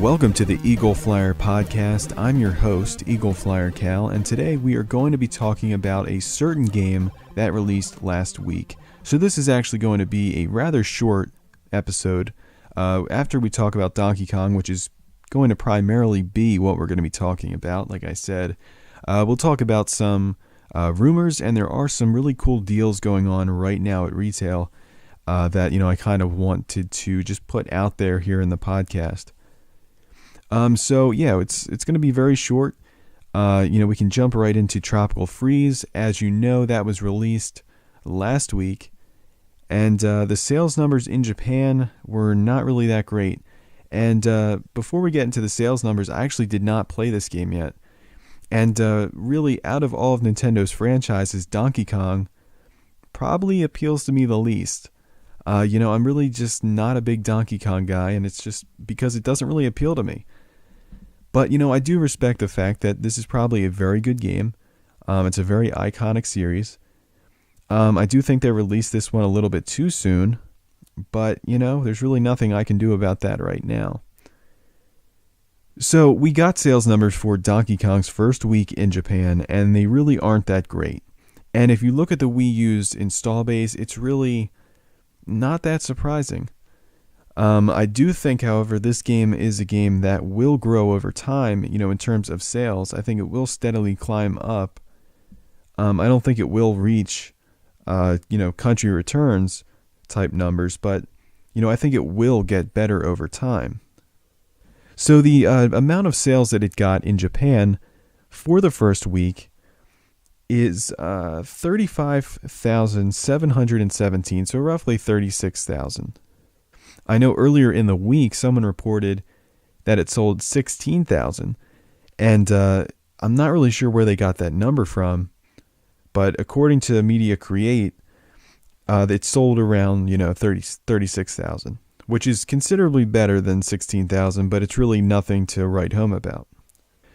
Welcome to the Eagle Flyer Podcast. I'm your host, Eagle Flyer Cal, and today we are going to be talking about a certain game that released last week. So this is actually going to be a rather short episode. After we talk about Donkey Kong, which is going to primarily be what we're going to be talking about, like I said, we'll talk about some rumors, and there are some really cool deals going on right now at retail that I kind of wanted to just put out there here in the podcast. So yeah, it's going to be very short. We can jump right into Tropical Freeze. As you know, that was released last week, and the sales numbers in Japan were not really that great. And before we get into the sales numbers, I actually did not play this game yet. And really, out of all of Nintendo's franchises, Donkey Kong probably appeals to me the least. I'm really just not a big Donkey Kong guy, and it's just because it doesn't really appeal to me. But, I do respect the fact that this is probably a very good game. It's a very iconic series. I do think they released this one a little bit too soon, but, there's really nothing I can do about that right now. So, we got sales numbers for Donkey Kong's first week in Japan, and they really aren't that great. And if you look at the Wii U's install base, it's really not that surprising. I do think, however, this game is a game that will grow over time, in terms of sales. I think it will steadily climb up. I don't think it will reach, country returns type numbers, but, I think it will get better over time. So the amount of sales that it got in Japan for the first week is 35,717, so roughly 36,000. I know earlier in the week, someone reported that it sold 16,000, and I'm not really sure where they got that number from, but according to Media Create, it sold around, 36,000, which is considerably better than 16,000, but it's really nothing to write home about.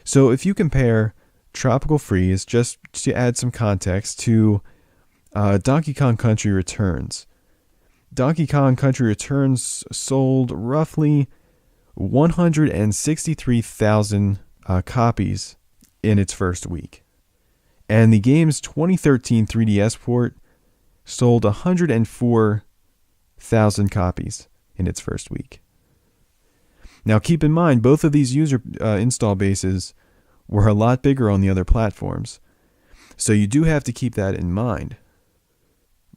So if you compare Tropical Freeze, just to add some context, to Donkey Kong Country Returns, Donkey Kong Country Returns sold roughly 163,000 copies in its first week. And the game's 2013 3DS port sold 104,000 copies in its first week. Now keep in mind, both of these user install bases were a lot bigger on the other platforms. So you do have to keep that in mind.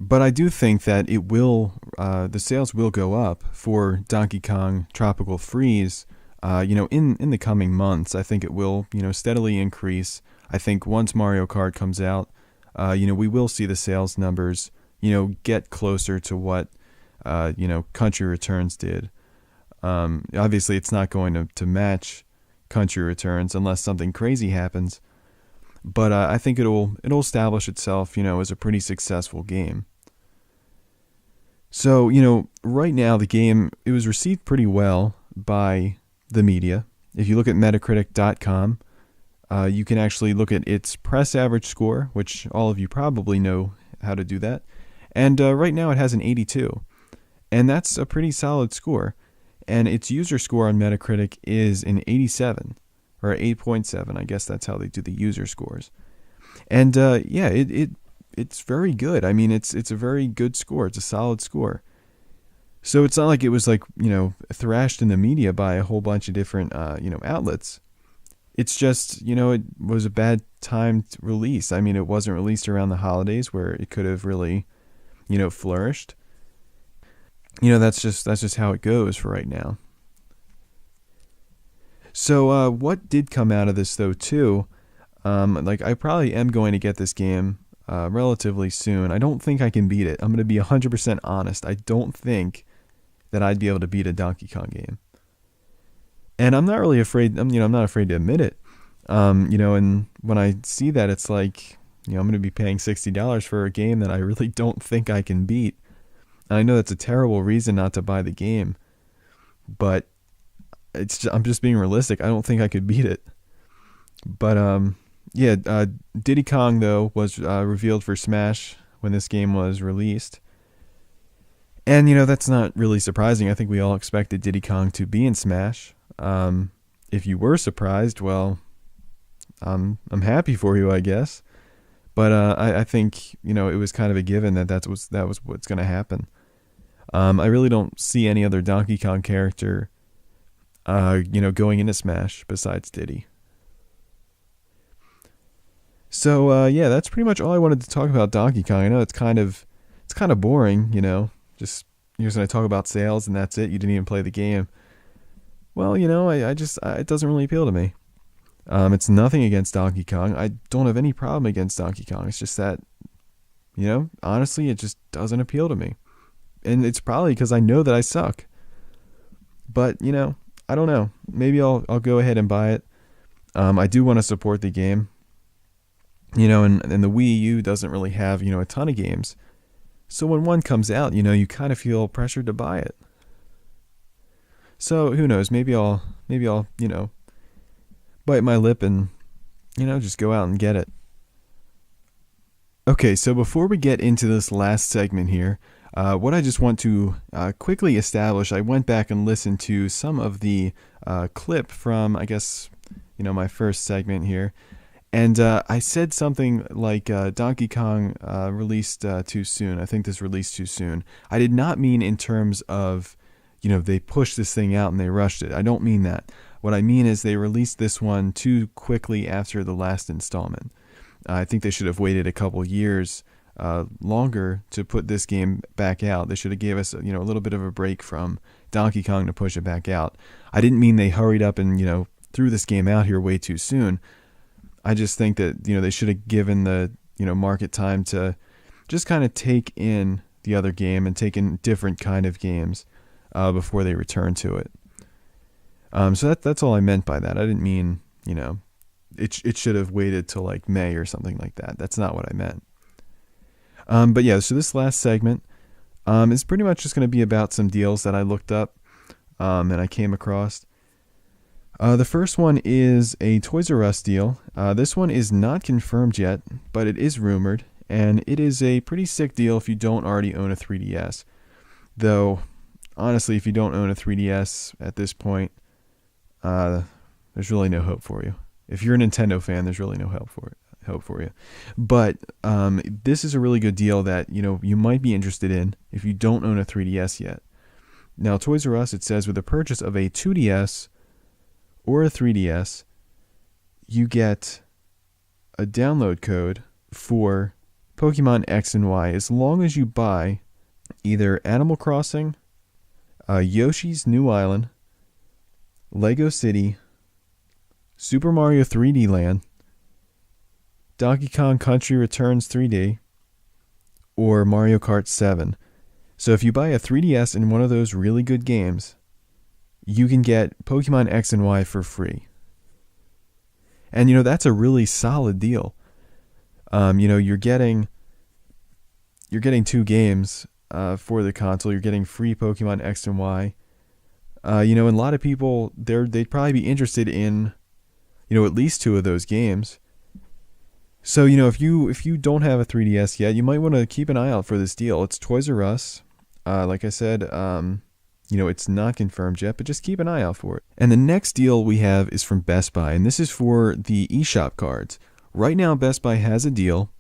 But I do think that it will, the sales will go up for Donkey Kong Tropical Freeze, in the coming months. I think it will, steadily increase. I think once Mario Kart comes out, we will see the sales numbers, get closer to what, Country Returns did. Obviously, it's not going to match Country Returns unless something crazy happens. But I think it'll establish itself, as a pretty successful game. So, right now the game, it was received pretty well by the media. If you look at Metacritic.com, you can actually look at its press average score, which all of you probably know how to do that. And right now it has an 82. And that's a pretty solid score. And its user score on Metacritic is an 87, or 8.7. I guess that's how they do the user scores. And it's very good. I mean, it's a very good score. It's a solid score. So it's not like it was thrashed in the media by a whole bunch of different outlets. It's just, it was a bad time to release. I mean, it wasn't released around the holidays where it could have really, flourished. That's just how it goes for right now. So what did come out of this though too? I probably am going to get this game relatively soon. I don't think I can beat it. I'm going to be 100% honest. I don't think that I'd be able to beat a Donkey Kong game. And I'm not really afraid, I'm not afraid to admit it. And when I see that, it's like, I'm going to be paying $60 for a game that I really don't think I can beat. And I know that's a terrible reason not to buy the game, but I'm just being realistic. I don't think I could beat it. But Diddy Kong though was revealed for Smash when this game was released. And that's not really surprising. I think we all expected Diddy Kong to be in Smash. If you were surprised, well, I'm happy for you, I guess. But I think it was kind of a given that was what's going to happen. I really don't see any other Donkey Kong character, going into Smash besides Diddy. So that's pretty much all I wanted to talk about Donkey Kong. I know it's kind of boring, just you're just gonna talk about sales and that's it. You didn't even play the game. Well, I just it doesn't really appeal to me. It's nothing against Donkey Kong. I don't have any problem against Donkey Kong. It's just that, honestly, it just doesn't appeal to me. And it's probably because I know that I suck. But, I don't know. Maybe I'll go ahead and buy it. I do want to support the game. And the Wii U doesn't really have, a ton of games. So when one comes out, you kind of feel pressured to buy it. So who knows? Maybe I'll, bite my lip and, just go out and get it. Okay, so before we get into this last segment here, what I just want to quickly establish, I went back and listened to some of the clip from, I guess, my first segment here. And I said something like Donkey Kong released too soon. I think this released too soon. I did not mean in terms of, they pushed this thing out and they rushed it. I don't mean that. What I mean is they released this one too quickly after the last installment. I think they should have waited a couple years longer to put this game back out. They should have gave us a little bit of a break from Donkey Kong to push it back out. I didn't mean they hurried up and threw this game out here way too soon. I just think that they should have given the market time to just kind of take in the other game and take in different kind of games before they return to it. So that's all I meant by that. I didn't mean it should have waited till like May or something like that. That's not what I meant. But yeah, so this last segment is pretty much just going to be about some deals that I looked up and I came across. The first one is a Toys R Us deal. This one is not confirmed yet, but it is rumored, and it is a pretty sick deal if you don't already own a 3DS. Though, honestly, if you don't own a 3DS at this point, there's really no hope for you. If you're a Nintendo fan, there's really no hope for you. But this is a really good deal that you might be interested in if you don't own a 3DS yet. Now, Toys R Us, it says with the purchase of a 2DS or a 3DS, you get a download code for Pokemon X and Y as long as you buy either Animal Crossing, Yoshi's New Island, Lego City, Super Mario 3D Land, Donkey Kong Country Returns 3D, or Mario Kart 7. So if you buy a 3DS and one of those really good games, you can get Pokemon X and Y for free. And that's a really solid deal. You're getting two games for the console. You're getting free Pokemon X and Y. And a lot of people they'd probably be interested in at least two of those games. So if you don't have a 3DS yet, you might want to keep an eye out for this deal. It's Toys R Us. Like I said, it's not confirmed yet, but just keep an eye out for it. And the next deal we have is from Best Buy, and this is for the eShop cards. Right now, Best Buy has a deal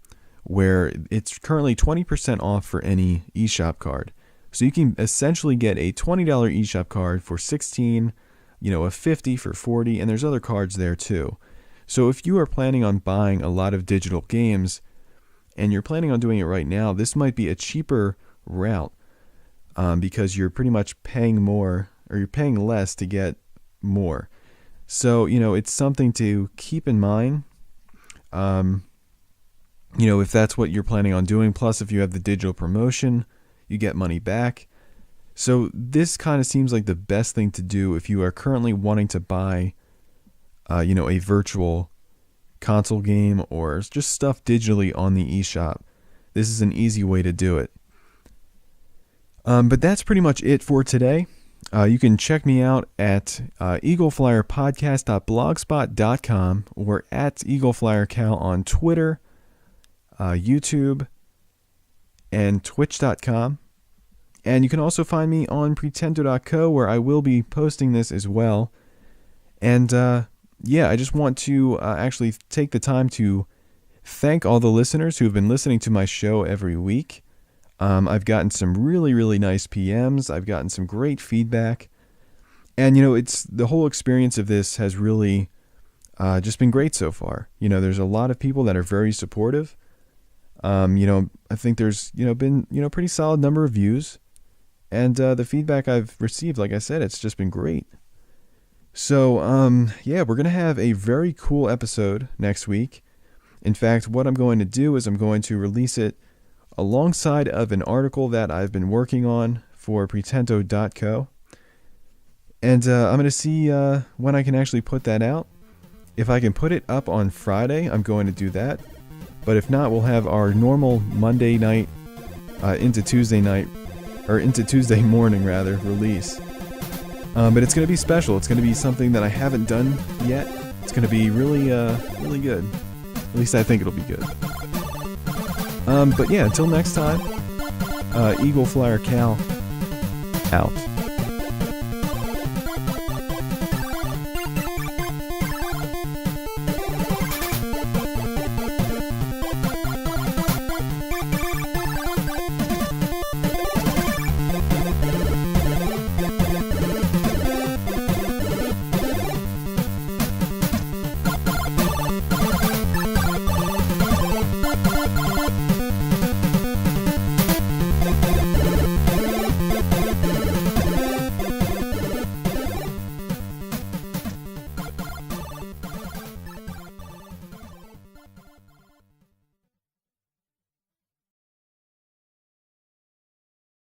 where it's currently 20% off for any eShop card. So you can essentially get a $20 eShop card for $16, a $50 for $40, and there's other cards there too. So if you are planning on buying a lot of digital games, and you're planning on doing it right now, this might be a cheaper route. Because you're pretty much paying more, or you're paying less to get more. So, it's something to keep in mind, if that's what you're planning on doing. Plus, if you have the digital promotion, you get money back. So this kind of seems like the best thing to do if you are currently wanting to buy, a virtual console game or just stuff digitally on the eShop. This is an easy way to do it. But that's pretty much it for today. You can check me out at EagleFlyerPodcast.blogspot.com or at EagleFlyerCal on Twitter, YouTube, and Twitch.com. And you can also find me on Pretendo.co, where I will be posting this as well. And I just want to actually take the time to thank all the listeners who have been listening to my show every week. I've gotten some really, really nice PMs. I've gotten some great feedback. And, it's the whole experience of this has really just been great so far. There's a lot of people that are very supportive. I think there's, been, pretty solid number of views. And the feedback I've received, like I said, it's just been great. So, we're going to have a very cool episode next week. In fact, what I'm going to do is I'm going to release it alongside of an article that I've been working on for Pretendo.co. And I'm going to see when I can actually put that out. If I can put it up on Friday, I'm going to do that. But if not, we'll have our normal Monday night into Tuesday morning release. But it's going to be special. It's going to be something that I haven't done yet. It's going to be really, really good. At least I think it'll be good. But yeah, until next time, Eagle Flyer Cal out.